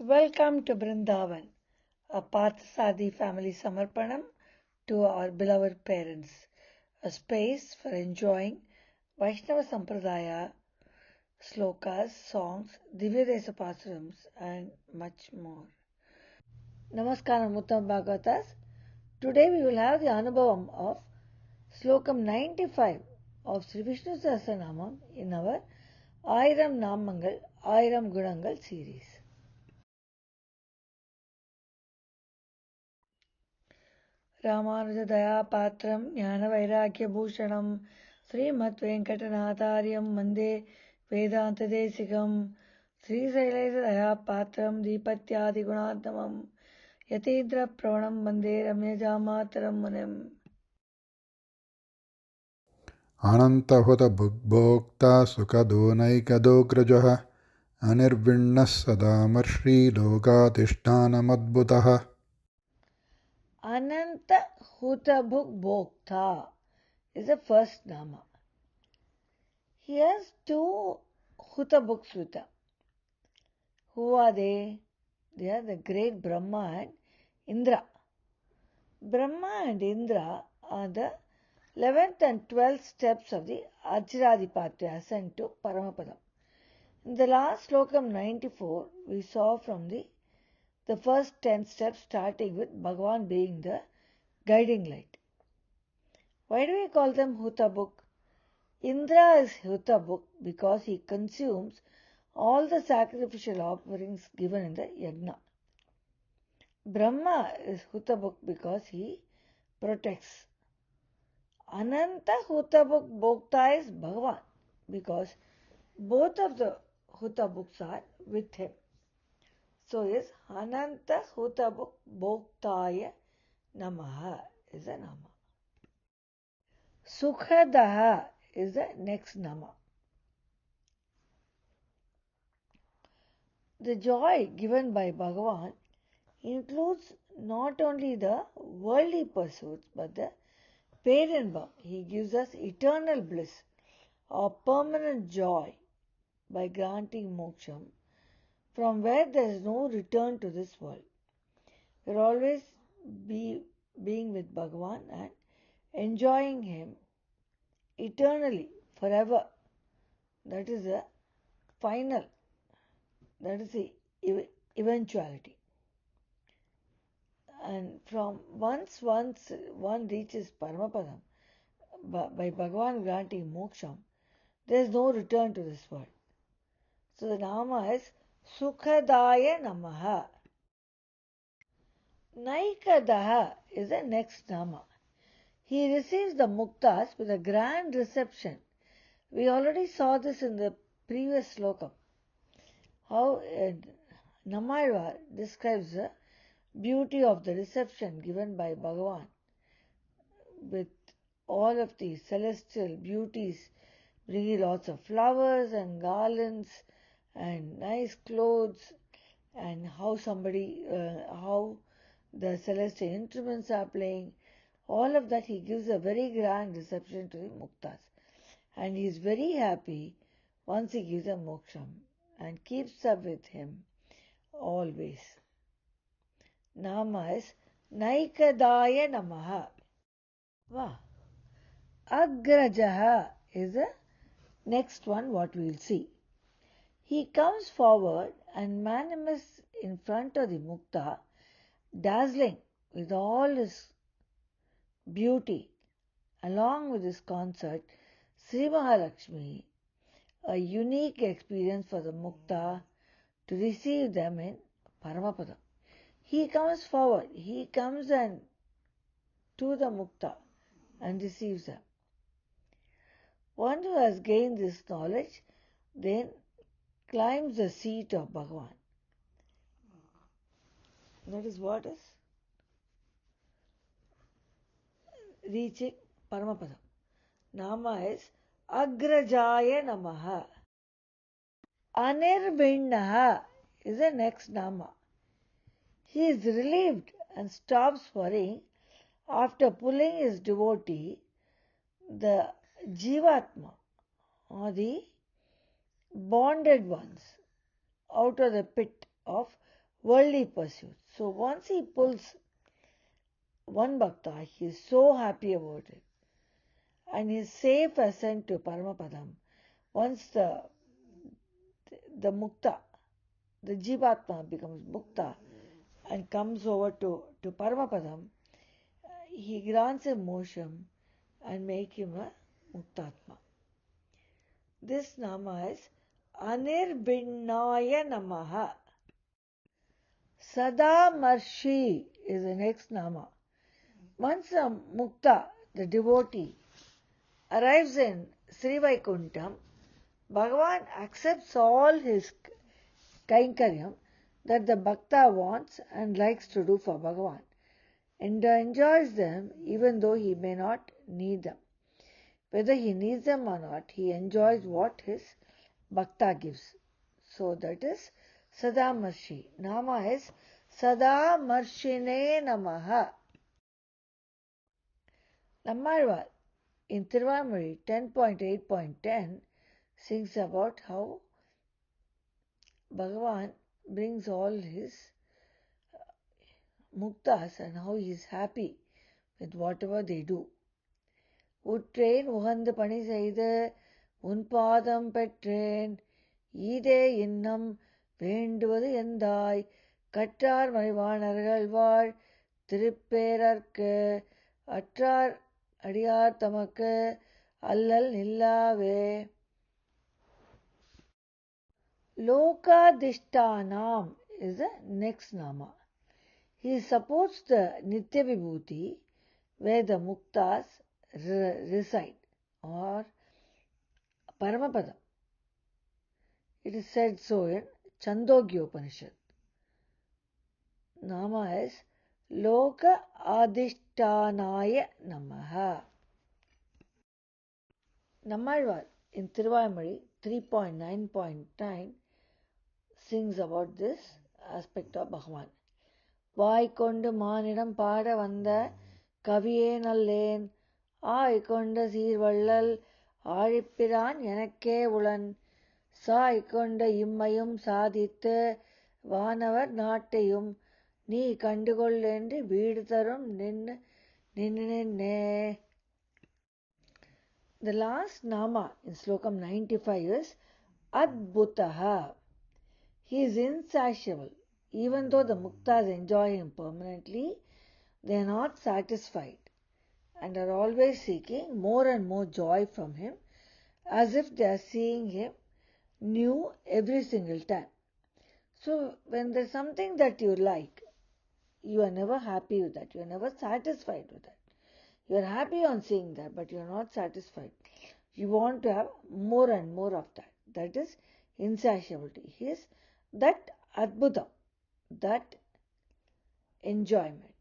Welcome to Brindavan, a Parthasadi family Samarpanam to our beloved parents, a space for enjoying Vaishnava Sampradaya, slokas, songs, Divyadesa Pasarams, and much more. Namaskaram Uttam Bhagavatas. Today we will have the Anubhavam of Slokam 95 of Sri Vishnu Sahasranamam in our Ayiram Namangal, Ayiram Gunangal series. रामानुजदयापात्रं ज्ञानवैराग्यभूषणं श्रीमद्वेङ्कटनाथार्यं वन्दे वेदान्तदेशिकं श्रीशैलेशदयापात्रं दीपत्यादिगुणात्मकं यतीन्द्रप्रवणं वन्दे रम्यजामातरं मुनिम् अनन्तहुतभुग्भोक्ता सुखदोनैकदोऽग्रजः अनिर्विण्णः सदामर्षीलोकाधिष्ठानमद्भुतः Ananta Hutabhuk Bhokta is the first nama. He has two Hutabhuks with him. Who are they? They are the great Brahma and Indra. Brahma and Indra are the 11th and 12th steps of the Ajradipatya ascent to Paramapadam. In the last slokam 94, we saw from the first 10 steps starting with Bhagavan being the guiding light. Why do we call them Hutabuk? Indra is Hutabuk because he consumes all the sacrificial offerings given in the yajna. Brahma is Hutabuk because he protects. Ananta Hutabuk Bhokta is Bhagavan because both of the Hutabuks are with him. So is Ananta Hutabuk Bhoktaya Namaha is a Nama. Sukhadaha is the next Nama. The joy given by Bhagavan includes not only the worldly pursuits but the Perenbam. He gives us eternal bliss or permanent joy by granting moksham from where there is no return to this world. We are always being with Bhagavan and enjoying Him eternally, forever. That is the final, that is the eventuality. And from once one reaches Paramapadam, by Bhagavan granting moksham, there is no return to this world. So the Nama is Sukhadaya Namaha. Naikadaha is the next Nama. He receives the muktas with a grand reception. We already saw this in the previous slokam. How Namalvar describes the beauty of the reception given by Bhagavan with all of the celestial beauties, bringing lots of flowers and garlands and nice clothes, and how the celestial instruments are playing. All of that he gives a very grand reception to the muktas. And he is very happy once he gives them moksham and keeps up with him always. Nama is Naikadaya Namaha. Wow. Agrajaha is the next one what we will see. He comes forward and manifests in front of the mukta, dazzling with all his beauty, along with his consort, Sri Mahalakshmi, a unique experience for the mukta to receive them in Paramapadam. He comes forward, he comes and to the mukta and receives them. One who has gained this knowledge then climbs the seat of Bhagavan. That is what is reaching Paramapadam. Nama is Agrajaya Namaha. Anirvinnaha is the next Nama. He is relieved and stops worrying after pulling his devotee, the Jivatma, or the bonded ones, out of the pit of worldly pursuits. So once he pulls one bhakta, he is so happy about it. And his safe ascent to Paramapadam, once the mukta, the jivatma becomes mukta and comes over to Paramapadam, he grants him mosham and make him a muktatma. This nama is Anirbinnaya Namaha. Sadamarshi is the next nama. Once a mukta, the devotee, arrives in Sri Vaikuntham, Bhagavan accepts all his kainkaryam that the bhakta wants and likes to do for Bhagavan, and enjoys them even though he may not need them. Whether he needs them or not, he enjoys what his bhakta gives. So that is Sadamarshi. Nama is Sadamarshine Namaha. Nammalvar in Tiruvamuri 10.8.10 sings about how Bhagavan brings all his muktas and how he is happy with whatever they do. உற்றேன் உகந்து பணி செய்து உன் பாதம் பெற்றேன் ஈதே இன்னம் வேண்டுவது எந்தாய் கற்றார் மறைவாணர்கள் வாழ் திருப்பேரற்கு அற்றார் அடியார் தமக்கு அல்லல் நில்லாவே. Lokadishtanam is the next nama. He supports the Nitya Vibhuti where the muktas reside, or Paramapadam. It is said so in Chandogya Upanishad. Nama is Loka Adishtanaya Namaha. Nammalvar in Tiruvamuri 3.9.9 sings about this aspect of Bhagavan. வாய்கொண்டு மானிடம் பாட வந்த கவியே நல்லேன் ஆய்கொண்ட சீர்வள்ளல் ஆழிப்பிரான் எனக்கே உளன் சாய்கொண்ட இம்மையும் சாதித்து வானவர் நாட்டையும் நீ கண்டுகொள் என்று வீடு தரும் நின்னே. The last nama in Slokam 95 is Adbhutaha. He is insatiable. Even though the muktas enjoy him permanently, they are not satisfied and are always seeking more and more joy from him, as if they are seeing him new every single time. So when there is something that you like, you are never happy with that. You are never satisfied with that. You are happy on seeing that, but you are not satisfied. You want to have more and more of that. That is insatiability. He is that adbhutam, that enjoyment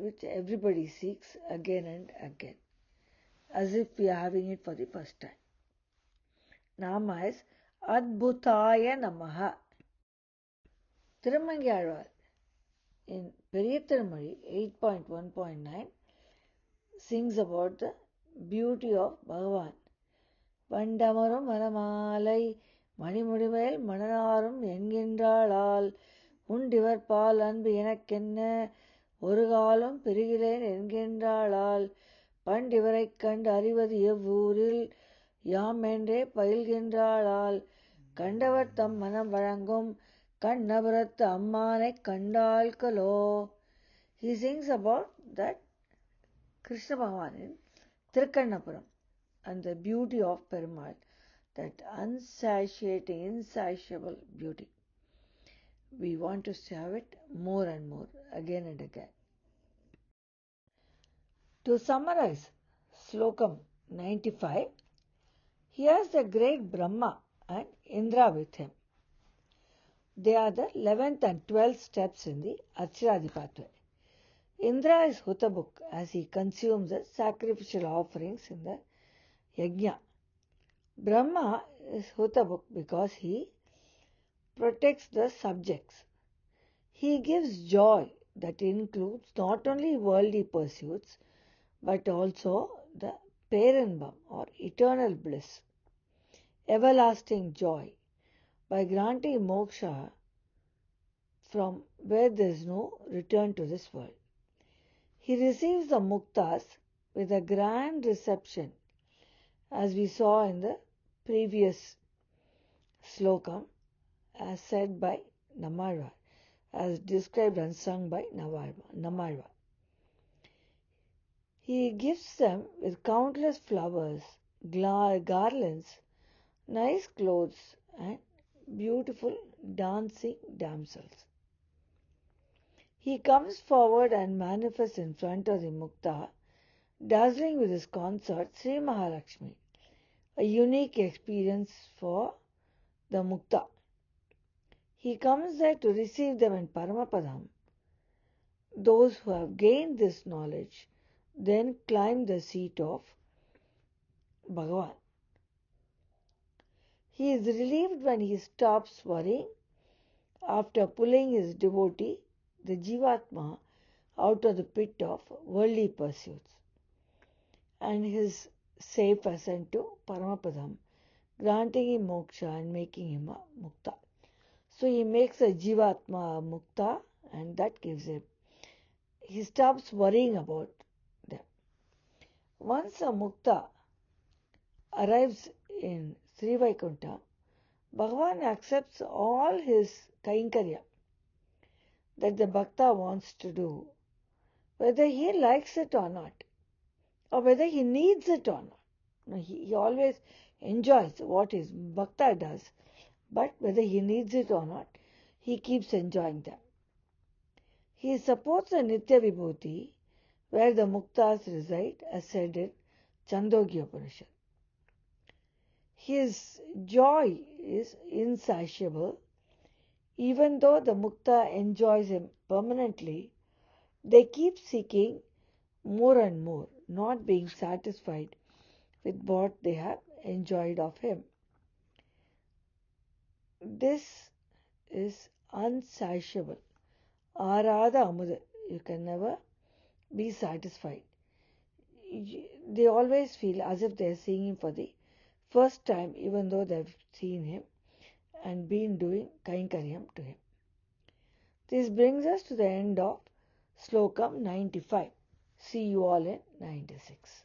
which everybody seeks again and again, as if we are having it for the first time. Nama is Adbhutaya Namaha. Tirumangiyalvar in Periya Tirumazhi 8.1.9 sings about the beauty of Bhagavan. வண்டமரும் மரமாலை மணிமுடிமேல் மணனாரும் என்கின்றாளால் உண்டிவர் பால் அன்பு எனக்கென்ன ஒரு காலம் பெறுகிறேன் என்கின்றாளால் பண்டிவரைக் கண்டு அறிவது எவ்வூரில் யாம் என்றே பயில்கின்றாளால் கண்டவர் தம் மனம் வழங்கும் கண்ணபுரத்து அம்மானைக் கண்டாள்களோ. He sings about that Krishna Bhagavan in Tirukkannapuram and the beauty of Perumal, that unsatiating, insatiable beauty. We want to have it more and more, again and again. To summarize Slokam 95, he has the great Brahma and Indra with him. They are the 11th and 12th steps in the Archiradi pathway. Indra is Hutabuk as he consumes the sacrificial offerings in the Yajna. Brahma is Hutabuk because he protects the subjects. He gives joy that includes not only worldly pursuits but also the Perenbam or eternal bliss, everlasting joy, by granting moksha from where there is no return to this world. He receives the muktas with a grand reception, as we saw in the previous sloka, as said by Namalvar, as described and sung by Namalvar. He gives them with countless flowers, garlands, nice clothes, and beautiful dancing damsels. He comes forward and manifests in front of the mukta, dazzling with his consort Sri Mahalakshmi, a unique experience for the mukta. He comes there to receive them in Paramapadam. Those who have gained this knowledge then climb the seat of Bhagavan. He is relieved when he stops worrying after pulling his devotee, the Jivatma, out of the pit of worldly pursuits, and his safe ascent to Paramapadam, granting him moksha and making him a mukta. So he makes a Jivatma a mukta, and that gives him. He stops worrying about them. Once a mukta arrives in Sri Vaikuntha, Bhagavan accepts all his kainkarya that the bhakta wants to do, whether he likes it or not, or whether he needs it or not. No, he always enjoys what his bhakta does, but whether he needs it or not, he keeps enjoying them. He supports a Nitya Vibhuti where the muktas reside, as said in Chandogya Upanishad. His joy is insatiable. Even though the mukta enjoys him permanently, they keep seeking more and more, not being satisfied with what they have enjoyed of him. This is unsatiable. Arada Amud. You can never be satisfied. They always feel as if they are seeing him for the first time, even though they have seen him and been doing kainkaryam to him. This brings us to the end of Slokam 95. See you all in 96.